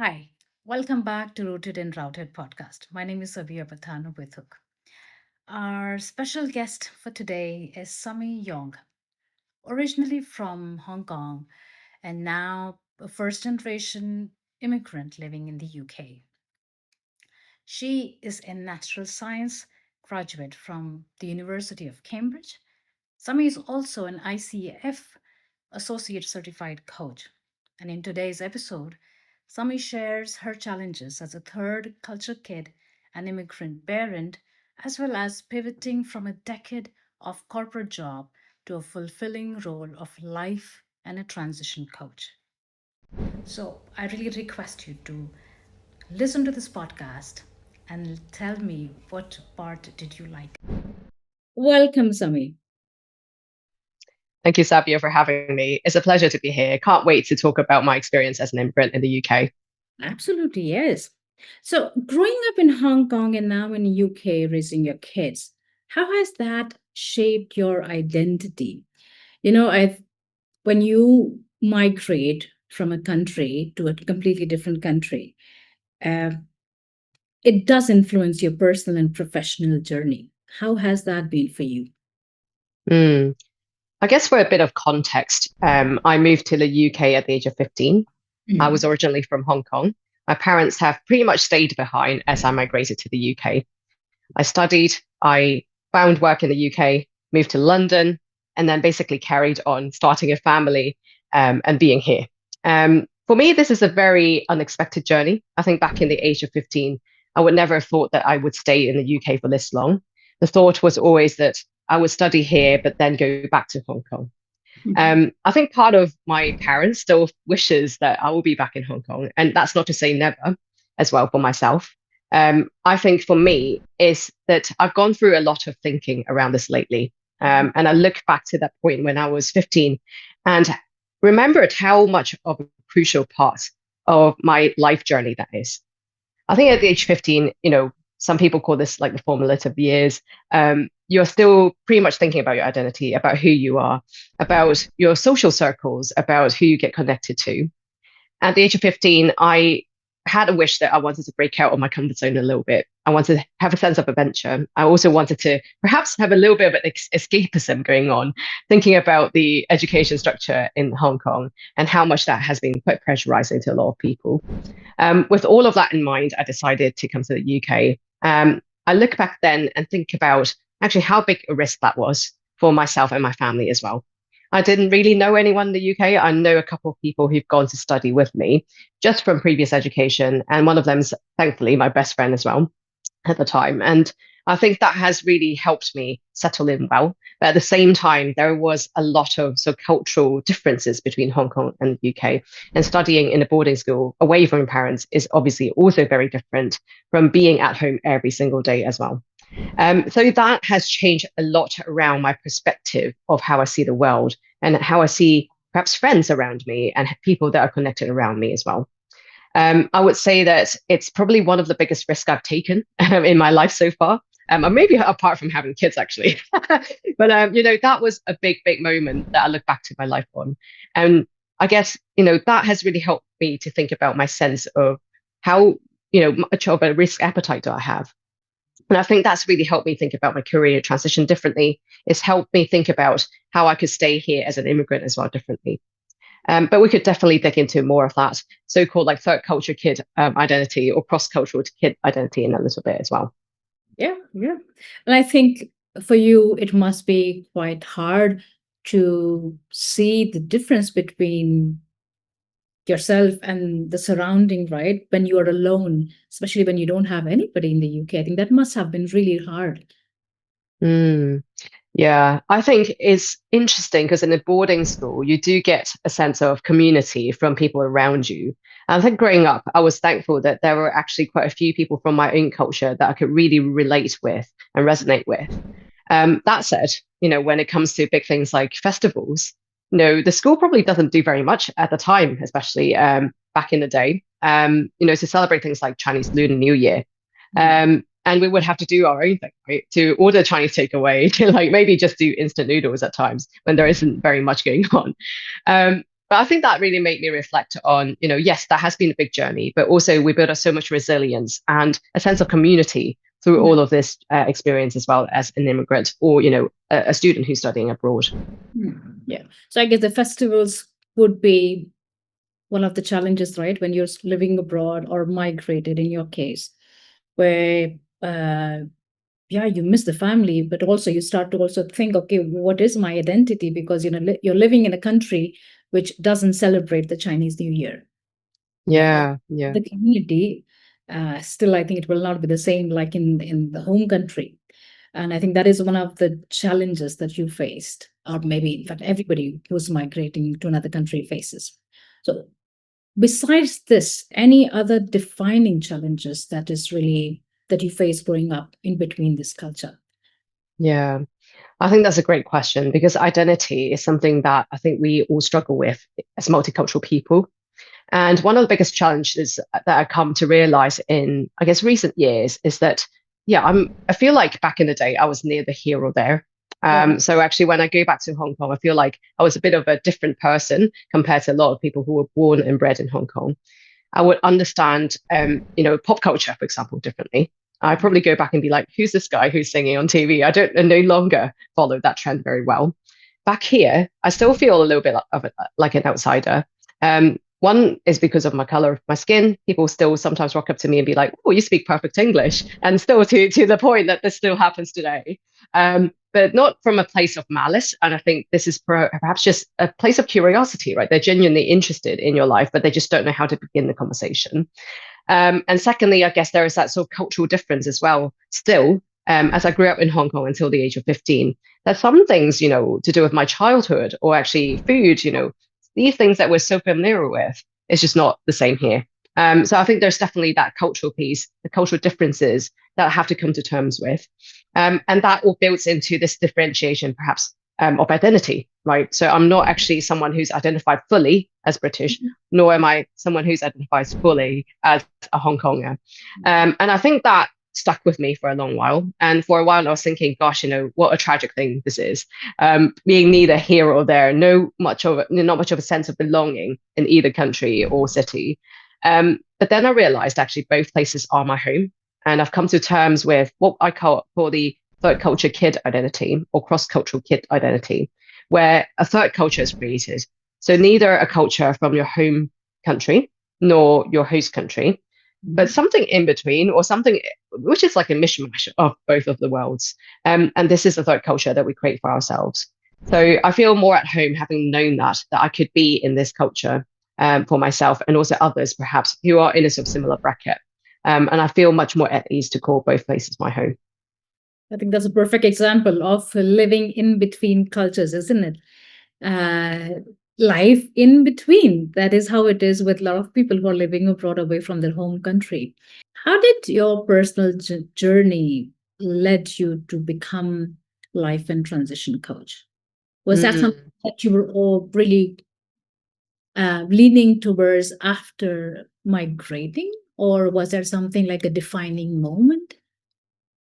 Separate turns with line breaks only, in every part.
Hi, welcome back to Rooted and Routed podcast. My name is Abhi Abathana with Hook. Our special guest for today is Summie Yeung, originally from Hong Kong and now a first generation immigrant living in the UK. She is a natural science graduate from the University of Cambridge. Summie is also an ICF Associate Certified Coach. And in today's episode, Summie shares her challenges as a third culture kid and immigrant parent, as well as pivoting from a decade of corporate job to a fulfilling role of life and a transition coach. So I really request you to listen to this podcast and tell me what part did you like. Welcome, Summie.
Thank you, Sabia, for having me. It's a pleasure to be here. Can't wait to talk about my experience as an immigrant in the UK.
Absolutely, yes. So, growing up in Hong Kong and now in the UK, raising your kids, how has that shaped your identity? I when you migrate from a country to a completely different country, uh, it does influence your personal and professional journey. How has that been for you?
Mm. I guess for a bit of context, I moved to the UK at the age of 15. I was originally from Hong Kong. My parents have pretty much stayed behind as I migrated to the UK. I studied, I found work in the UK, moved to London, and then basically carried on starting a family and being here. For me, this is a very unexpected journey. I think back in the age of 15, I would never have thought that I would stay in the UK for this long. The thought was always that I would study here, but then go back to Hong Kong. I think part of my parents still wishes that I will be back in Hong Kong. And that's not to say never as well for myself. I think for me is that I've gone through a lot of thinking around this lately. And I look back to that point when I was 15 and remembered how much of a crucial part of my life journey that is. I think at the age 15, some people call this like the formative years. You're still pretty much thinking about your identity, about who you are, about your social circles, about who you get connected to. At the age of 15, I had a wish that I wanted to break out of my comfort zone a little bit. I wanted to have a sense of adventure. I also wanted to perhaps have a little bit of an escapism going on, thinking about the education structure in Hong Kong and how much that has been quite pressurizing to a lot of people. With all of that in mind, I decided to come to the UK. I look back then and think about actually how big a risk that was for myself and my family as well. I didn't really know anyone in the UK. I know a couple of people who've gone to study with me just from previous education. And one of them's thankfully my best friend as well at the time. And I think that has really helped me settle in well. But at the same time, there was a lot of cultural differences between Hong Kong and the UK. And studying in a boarding school away from your parents is obviously also very different from being at home every single day as well. So that has changed a lot around my perspective of how I see the world and how I see perhaps friends around me and people that are connected around me as well. I would say that it's probably one of the biggest risks I've taken in my life so far. Or maybe apart from having kids, actually. But, that was a big, big moment that I look back to my life on. And I guess, that has really helped me to think about my sense of how, much of a risk appetite do I have? And I think that's really helped me think about my career transition differently. It's helped me think about how I could stay here as an immigrant as well differently. But we could definitely dig into more of that so-called like third culture kid identity or cross-cultural kid identity in a little bit as well.
Yeah, yeah. And I think for you, it must be quite hard to see the difference between yourself and the surrounding, right? When you are alone, especially when you don't have anybody in the UK. I think that must have been really hard.
Mm. Yeah, I think it's interesting because in a boarding school, you do get a sense of community from people around you. And I think growing up, I was thankful that there were actually quite a few people from my own culture that I could really relate with and resonate with. That said, when it comes to big things like festivals, the school probably doesn't do very much at the time, especially back in the day, to celebrate things like Chinese Lunar New Year. And we would have to do our own thing, right? To order Chinese takeaway, to like maybe just do instant noodles at times when there isn't very much going on. But I think that really made me reflect on, yes, that has been a big journey, but also we built up so much resilience and a sense of community through
Yeah.
all of this experience as well as an immigrant or, a student who's studying abroad.
Yeah. So I guess the festivals would be one of the challenges, right? When you're living abroad or migrated in your case, where yeah, you miss the family, but also you start to also think, okay, what is my identity? Because you're living in a country which doesn't celebrate the Chinese New Year. But
Yeah, yeah,
the community, still, I think it will not be the same like in the home country. And I think that is one of the challenges that you faced, or maybe in fact everybody who's migrating to another country faces. So besides this, any other defining challenges that is really that you face growing up in between this culture?
yeah. I think that's a great question because identity is something that I think we all struggle with as multicultural people. And one of the biggest challenges that I come to realize in, I guess, recent years is that, yeah, I feel like back in the day, I was near the here or there.
Yeah.
So actually, when I go back to Hong Kong, I feel like I was a bit of a different person compared to a lot of people who were born and bred in Hong Kong. I would understand, pop culture, for example, differently. I probably go back and be like, who's this guy who's singing on TV? I don't no longer follow that trend very well. Back here, I still feel a little bit of it, like an outsider. One is because of my color of my skin. People still sometimes walk up to me and be like, "Oh, you speak perfect English," and still to the point that this still happens today. But not from a place of malice. And I think this is perhaps just a place of curiosity, right? They're genuinely interested in your life, but they just don't know how to begin the conversation. And secondly, I guess there is that sort of cultural difference as well. Still, as I grew up in Hong Kong until the age of 15, there's some things, to do with my childhood or actually food, these things that we're so familiar with, it's just not the same here. So I think there's definitely that cultural piece, the cultural differences that I have to come to terms with. And that all builds into this differentiation, perhaps, of identity, right? So I'm not actually someone who's identified fully as British, nor am I someone who's identified fully as a Hong Konger. And I think that stuck with me for a long while. And for a while, I was thinking, gosh, what a tragic thing this is. Being neither here or there, not much of a sense of belonging in either country or city. But then I realized actually both places are my home. And I've come to terms with what I call the third culture kid identity or cross-cultural kid identity, where a third culture is created. So neither a culture from your home country nor your host country, but something in between or something which is like a mishmash of both of the worlds. And this is the third culture that we create for ourselves. So I feel more at home having known that I could be in this culture for myself and also others perhaps who are in a sort of similar bracket. And I feel much more at ease to call both places my home.
I think that's a perfect example of living in between cultures, isn't it? Uh, Life in between. That is how it is with a lot of people who are living abroad away from their home country. How did your personal journey led you to become life and transition coach? Was that something
Mm,
that you were all really leaning towards after migrating, or was there something like a defining moment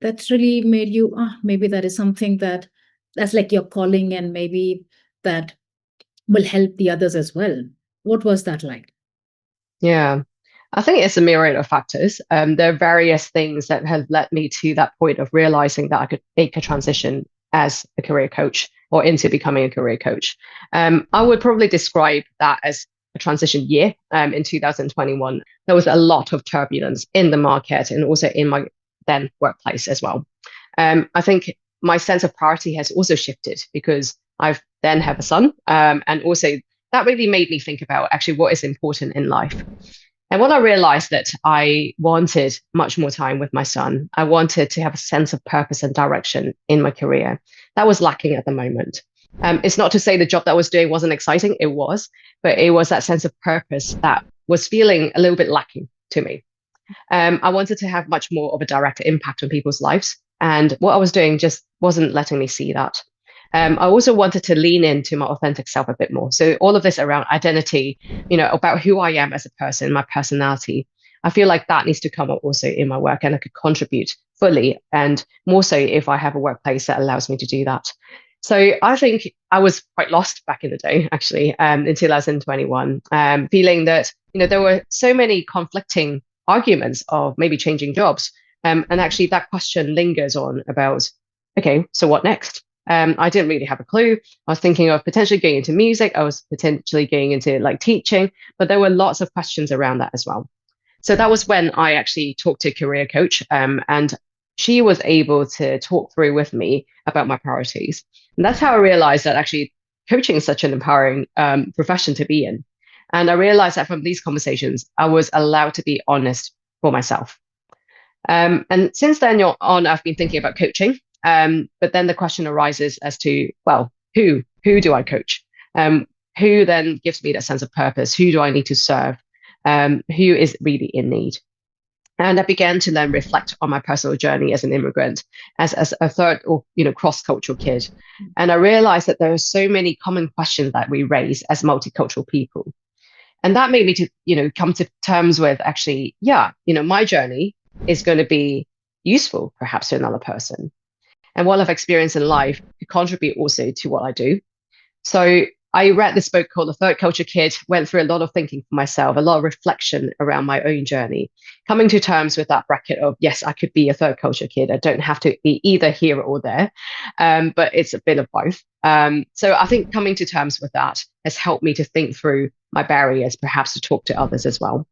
that's really made you, maybe that is something that's like your calling, and maybe that will help the others as well? What was that like?
yeah. I think it's a myriad of factors. There are various things that have led me to that point of realizing that I could make a transition as a career coach or into becoming a career coach. I would probably describe that as a transition year in 2021. There was a lot of turbulence in the market and also in my then workplace as well. I think my sense of priority has also shifted because I've then have a son, and also that really made me think about actually what is important in life. And when I realized that I wanted much more time with my son, I wanted to have a sense of purpose and direction in my career. That was lacking at the moment. It's not to say the job that I was doing wasn't exciting, it was, but it was that sense of purpose that was feeling a little bit lacking to me. I wanted to have much more of a direct impact on people's lives. And what I was doing just wasn't letting me see that. I also wanted to lean into my authentic self a bit more. So all of this around identity, about who I am as a person, my personality, I feel like that needs to come up also in my work and I could contribute fully and more so if I have a workplace that allows me to do that. So I think I was quite lost back in the day, actually, in 2021, feeling that, there were so many conflicting arguments of maybe changing jobs. And actually that question lingers on about, okay, so what next? I didn't really have a clue. I was thinking of potentially going into music. I was potentially going into like teaching, but there were lots of questions around that as well. So that was when I actually talked to a career coach, and she was able to talk through with me about my priorities. And that's how I realized that actually coaching is such an empowering profession to be in. And I realized that from these conversations, I was allowed to be honest for myself. And since then on, I've been thinking about coaching. But then the question arises as to, well, who do I coach? Who then gives me that sense of purpose? Who do I need to serve? Who is really in need? And I began to then reflect on my personal journey as an immigrant, as a third or cross-cultural kid. And I realized that there are so many common questions that we raise as multicultural people. And that made me to, come to terms with actually, yeah, my journey is going to be useful perhaps to another person. And what I've experienced in life could contribute also to what I do. So I read this book called The Third Culture Kid, went through a lot of thinking for myself, a lot of reflection around my own journey, coming to terms with that bracket of, yes, I could be a third culture kid. I don't have to be either here or there, but it's a bit of both. So I think coming to terms with that has helped me to think through my barriers, perhaps to talk to others as well.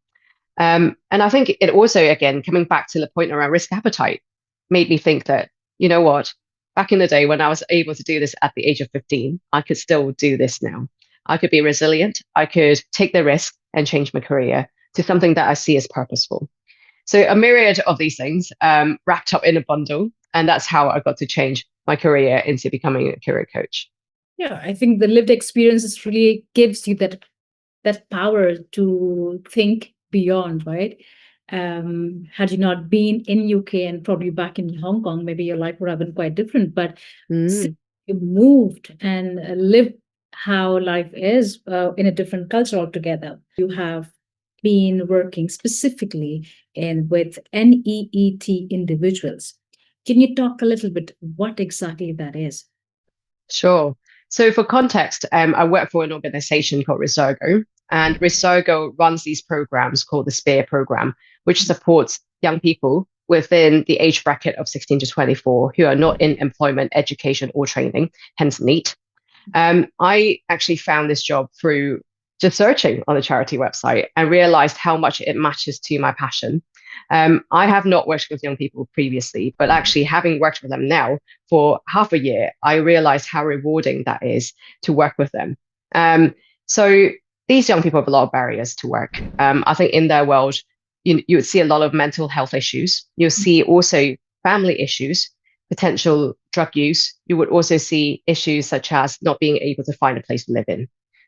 And I think it also, again, coming back to the point around risk appetite, made me think that, you know what, back in the day when I was able to do this at the age of 15, I could still do this now. I could be resilient. I could take the risk and change my career to something that I see as purposeful. So a myriad of these things wrapped up in a bundle. And that's how I got to change my career into becoming a career coach.
Yeah, I think the lived experiences really gives you that power to think beyond, right? Had you not been in UK and probably back in Hong Kong, maybe your life would have been quite different. But since
Mm,
you moved and lived how life is in a different culture altogether, you have been working specifically in with NEET individuals. Can you talk a little bit what exactly that is?
sure. So for context, I work for an organization called Resurgo, and Resurgo runs these programs called the SPEAR program, which supports young people within the age bracket of 16 to 24 who are not in employment, education, or training, hence NEET. I actually found this job through just searching on the charity website and realized how much it matches to my passion. I have not worked with young people previously, but actually having worked with them now for half a year, I realized how rewarding that is to work with them. So these young people have a lot of barriers to work. I think in their world, you would see a lot of mental health issues. You'll see also family issues, potential drug use. You would also see issues such as not being able to find a place to live in.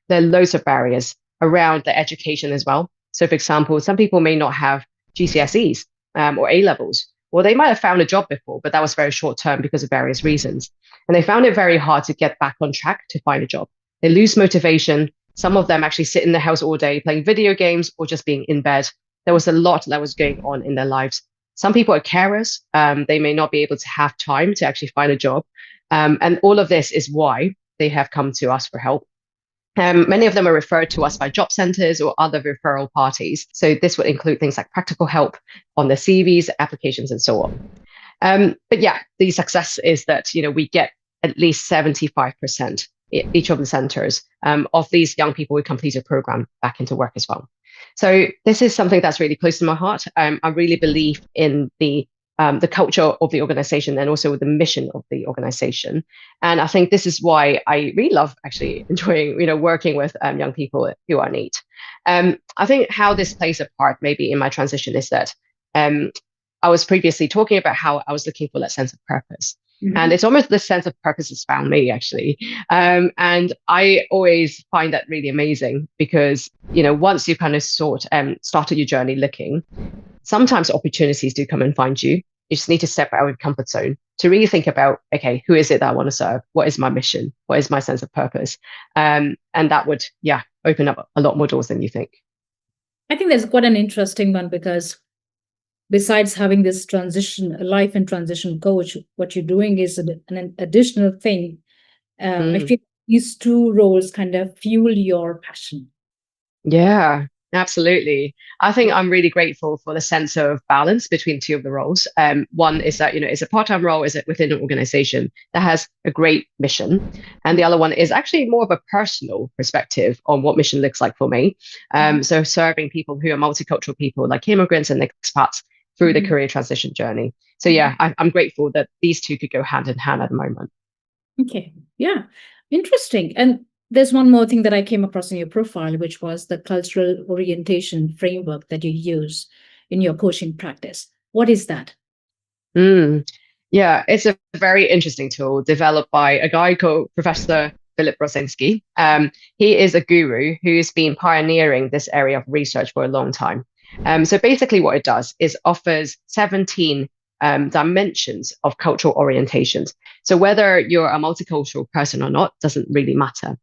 There are loads of barriers around the education as well. So, for example, some people may not have GCSEs or A levels. Well, they might have found a job before, but that was very short term because of various reasons. And they found it very hard to get back on track to find a job. They lose motivation. Some of them actually sit in the house all day playing video games or just being in bed. There was a lot that was going on in their lives. Some people are carers. They may not be able to have time to actually find a job. And all of this is why they have come to us for help. Many of them are referred to us by job centers or other referral parties. So this would include things like practical help on their CVs, applications, and so on. But yeah, the success is that we get at least 75% each of the centers of these young people who complete a program back into work as well. So this is something that's really close to my heart. I really believe in the culture of the organization and also the mission of the organization. And I think this is why I really love actually enjoying, working with young people who are NEET. I think how this plays a part maybe in my transition is that I was previously talking about how I was looking for that sense of purpose. Mm-hmm. And it's almost the sense of purpose has found me actually. And I always find that really amazing because, once you kind of started your journey looking, sometimes opportunities do come and find you. You just need to step out of your comfort zone to really think about, okay, who is it that I want to serve? What is my mission? What is my sense of purpose? And that would, open up a lot more doors than you think.
I think there's quite an interesting one because besides having this life and transition coach, what you're doing is an additional thing. I feel these two roles kind of fuel your passion.
Yeah, absolutely. I think I'm really grateful for the sense of balance between two of the roles. One is that, it's a part-time role, is it within an organization that has a great mission. And the other one is actually more of a personal perspective on what mission looks like for me. So serving people who are multicultural people like immigrants and expats through the career transition journey. So yeah, I'm grateful that these two could go hand in hand at the moment.
Okay. Yeah. Interesting. And there's one more thing that I came across in your profile, which was the cultural orientation framework that you use in your coaching practice. What is that?
Yeah, it's a very interesting tool developed by a guy called Professor Philip Rosinski. He is a guru who's been pioneering this area of research for a long time. So basically what it does is offers 17 dimensions of cultural orientations. So whether you're a multicultural person or not, doesn't really matter.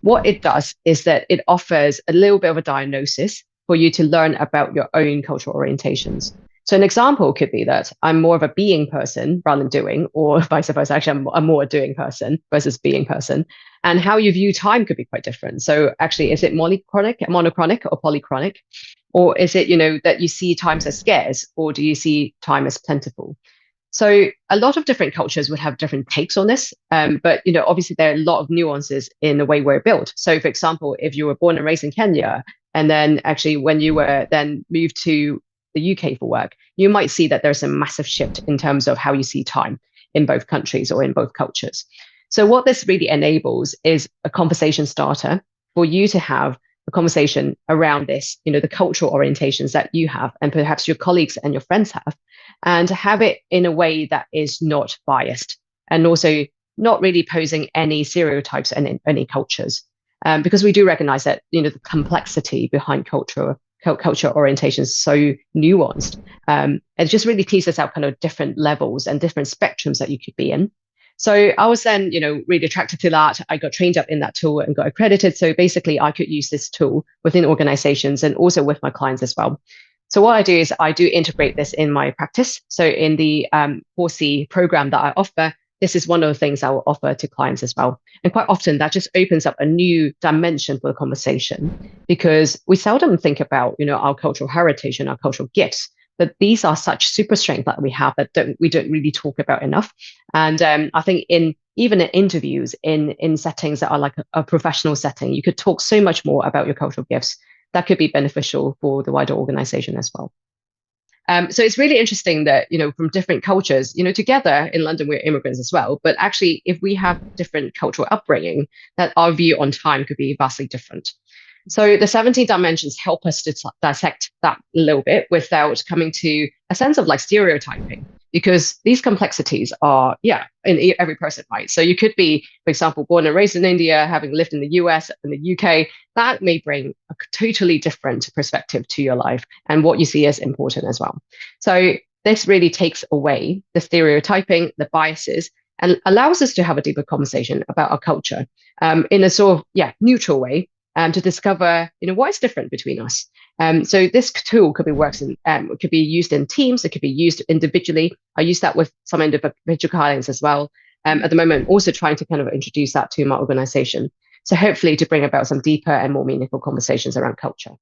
What it does is that it offers a little bit of a diagnosis for you to learn about your own cultural orientations. So an example could be that I'm more of a being person rather than doing, or vice versa. Actually, I'm more a doing person versus being person. And how you view time could be quite different. So actually, is it monochronic or polychronic? Or is it, that you see time as scarce, or do you see time as plentiful? So a lot of different cultures would have different takes on this. But, obviously there are a lot of nuances in the way we're built. So for example, if you were born and raised in Kenya, and then actually when you were then moved to the UK for work, you might see that there's a massive shift in terms of how you see time in both countries or in both cultures. So what this really enables is a conversation starter for you to have a conversation around this, the cultural orientations that you have and perhaps your colleagues and your friends have, and have it in a way that is not biased and also not really posing any stereotypes and any cultures. Because we do recognize that, the complexity behind culture orientation is so nuanced. It just really teases out kind of different levels and different spectrums that you could be in. So I was then, really attracted to that. I got trained up in that tool and got accredited. So basically I could use this tool within organizations and also with my clients as well. So what I do is I do integrate this in my practice. So in the 4C program that I offer, this is one of the things I will offer to clients as well. And quite often that just opens up a new dimension for the conversation because we seldom think about, our cultural heritage and our cultural gifts. But these are such super strengths that we have that we don't really talk about enough. And I think even in interviews, in settings that are like a professional setting, you could talk so much more about your cultural gifts that could be beneficial for the wider organization as well. So it's really interesting that, from different cultures, together in London, we're immigrants as well. But actually, if we have different cultural upbringing, that our view on time could be vastly different. So the 17 dimensions help us to dissect that a little bit without coming to a sense of like stereotyping, because these complexities are, yeah, in every person, right? So you could be, for example, born and raised in India, having lived in the US and the UK. That may bring a totally different perspective to your life and what you see as important as well. So this really takes away the stereotyping, the biases, and allows us to have a deeper conversation about our culture in a sort of, yeah, neutral way, to discover, what is different between us. So this tool could be used in teams. It could be used individually. I use that with some individual clients as well. At the moment, also trying to kind of introduce that to my organization. So hopefully to bring about some deeper and more meaningful conversations around culture.